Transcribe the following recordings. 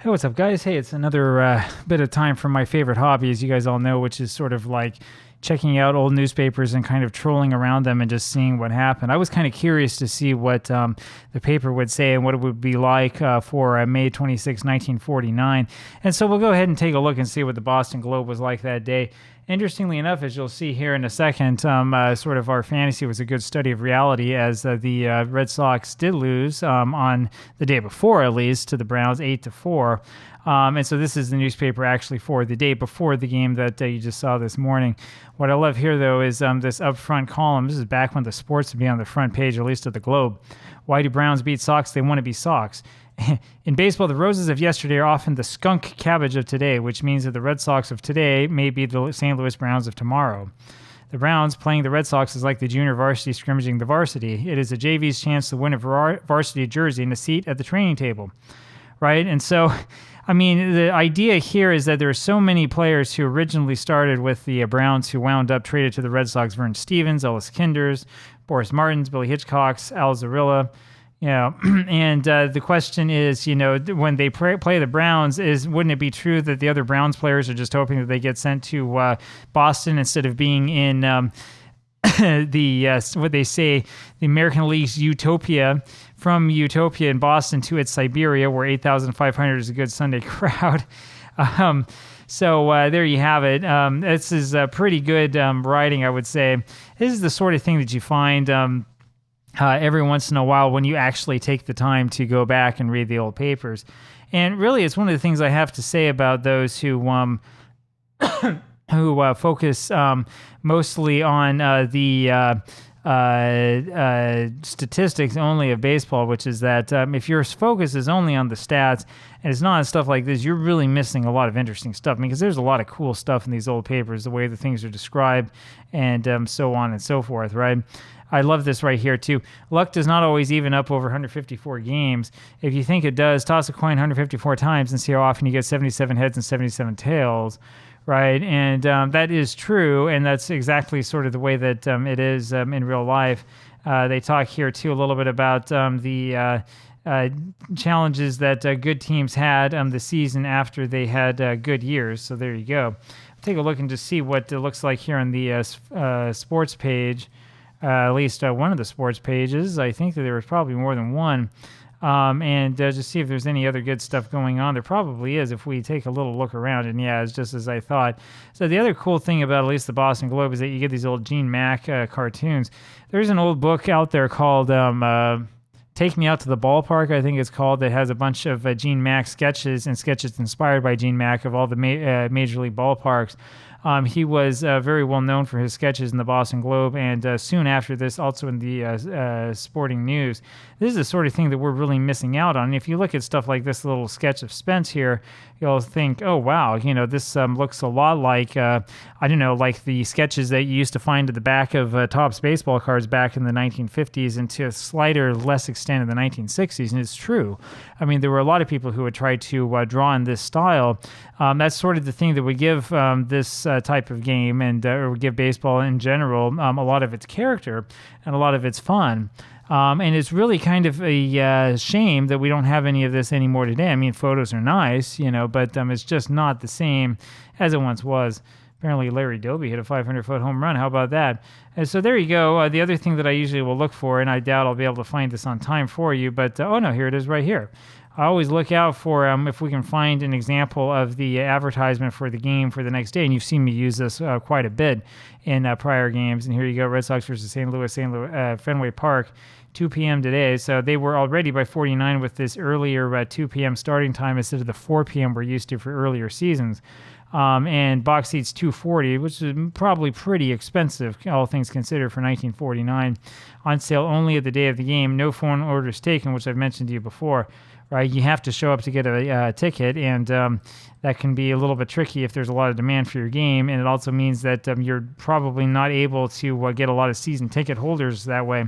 Hey, what's up, guys? Hey, it's another bit of time for my favorite hobby, as you guys all know, which is sort of like checking out old newspapers and kind of trolling around them and just seeing what happened. I was kind of curious to see what the paper would say and what it would be like for May 26, 1949. And so we'll go ahead and take a look and see what the Boston Globe was like that day. Interestingly enough, as you'll see here in a second, sort of our fantasy was a good study of reality, as the Red Sox did lose on the day before, at least, to the Browns 8-4. And so this is the newspaper actually for the day before the game that you just saw this morning. What I love here, though, is this upfront column. This is back when the sports would be on the front page, or at least of the Globe. Why do Browns beat Sox? They want to be Sox. In baseball, the roses of yesterday are often the skunk cabbage of today, which means that the Red Sox of today may be the St. Louis Browns of tomorrow. The Browns playing the Red Sox is like the junior varsity scrimmaging the varsity. It is a JV's chance to win a varsity jersey and a seat at the training table, right? And so, I mean, the idea here is that there are so many players who originally started with the Browns who wound up traded to the Red Sox: Vern Stevens, Ellis Kinders, Boris Martins, Billy Hitchcocks, Al Zarilla. You know, and the question is, you know, when they play the Browns, wouldn't it be true that the other Browns players are just hoping that they get sent to Boston instead of being in what they say, the American League's utopia, from utopia in Boston to its Siberia, where 8,500 is a good Sunday crowd. So there you have it. This is pretty good writing, I would say. This is the sort of thing that you find every once in a while when you actually take the time to go back and read the old papers. And really, it's one of the things I have to say about those who focus mostly on the statistics only of baseball, which is that if your focus is only on the stats and it's not on stuff like this, you're really missing a lot of interesting stuff, because there's a lot of cool stuff in these old papers, the way the things are described and so on and so forth, right? I love this right here, too. Luck does not always even up over 154 games. If you think it does, toss a coin 154 times and see how often you get 77 heads and 77 tails, right? And that is true, and that's exactly sort of the way that it is in real life. They talk here, too, a little bit about the challenges that good teams had the season after they had good years. So there you go. Take a look and just see what it looks like here on the sports page. At least one of the sports pages. I think that there was probably more than one. And just see if there's any other good stuff going on. There probably is if we take a little look around. And yeah, it's just as I thought. So the other cool thing about at least the Boston Globe is that you get these old Gene Mack cartoons. There's an old book out there called Take Me Out to the Ballpark, I think it's called, that has a bunch of Gene Mack sketches and sketches inspired by Gene Mack of all the Major League ballparks. He was very well known for his sketches in the Boston Globe, and soon after this, also in the Sporting News. This is the sort of thing that we're really missing out on. If you look at stuff like this little sketch of Spence here, you'll think, oh, wow, you know, this looks a lot like, I don't know, like the sketches that you used to find at the back of Topps baseball cards back in the 1950s, and to a slighter, less extent in the 1960s. And it's true. I mean, there were a lot of people who would try to draw in this style. That's sort of the thing that would give this type of game and or would give baseball in general a lot of its character and a lot of its fun. And it's really kind of a shame that we don't have any of this anymore today. I mean, photos are nice, you know, but it's just not the same as it once was. Apparently, Larry Doby hit a 500-foot home run. How about that? And so there you go. The other thing that I usually will look for, and I doubt I'll be able to find this on time for you, but oh no, here it is right here. I always look out for if we can find an example of the advertisement for the game for the next day, and you've seen me use this quite a bit in prior games. And here you go, Red Sox versus St. Louis, Fenway Park, 2 p.m. today. So they were already by 49 with this earlier 2 p.m. starting time instead of the 4 p.m. we're used to for earlier seasons. And box seats $240, which is probably pretty expensive, all things considered, for 1949. On sale only at the day of the game. No phone orders taken, which I've mentioned to you before. Right, you have to show up to get a ticket, and that can be a little bit tricky if there's a lot of demand for your game. And it also means that you're probably not able to get a lot of season ticket holders that way.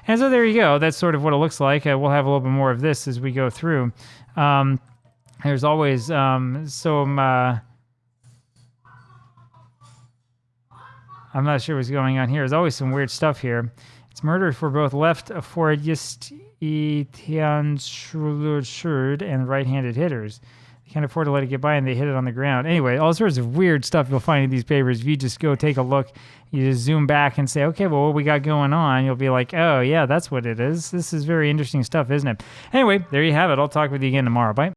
And so there you go. That's sort of what it looks like. We'll have a little bit more of this as we go through. There's always some... I'm not sure what's going on here. There's always some weird stuff here. It's murder for both left Fourierists Tianschulerd and right-handed hitters. They can't afford to let it get by, and they hit it on the ground. Anyway, all sorts of weird stuff you'll find in these papers. If you just go take a look, you just zoom back and say, okay, well, what we got going on? You'll be like, oh, yeah, that's what it is. This is very interesting stuff, isn't it? Anyway, there you have it. I'll talk with you again tomorrow. Bye.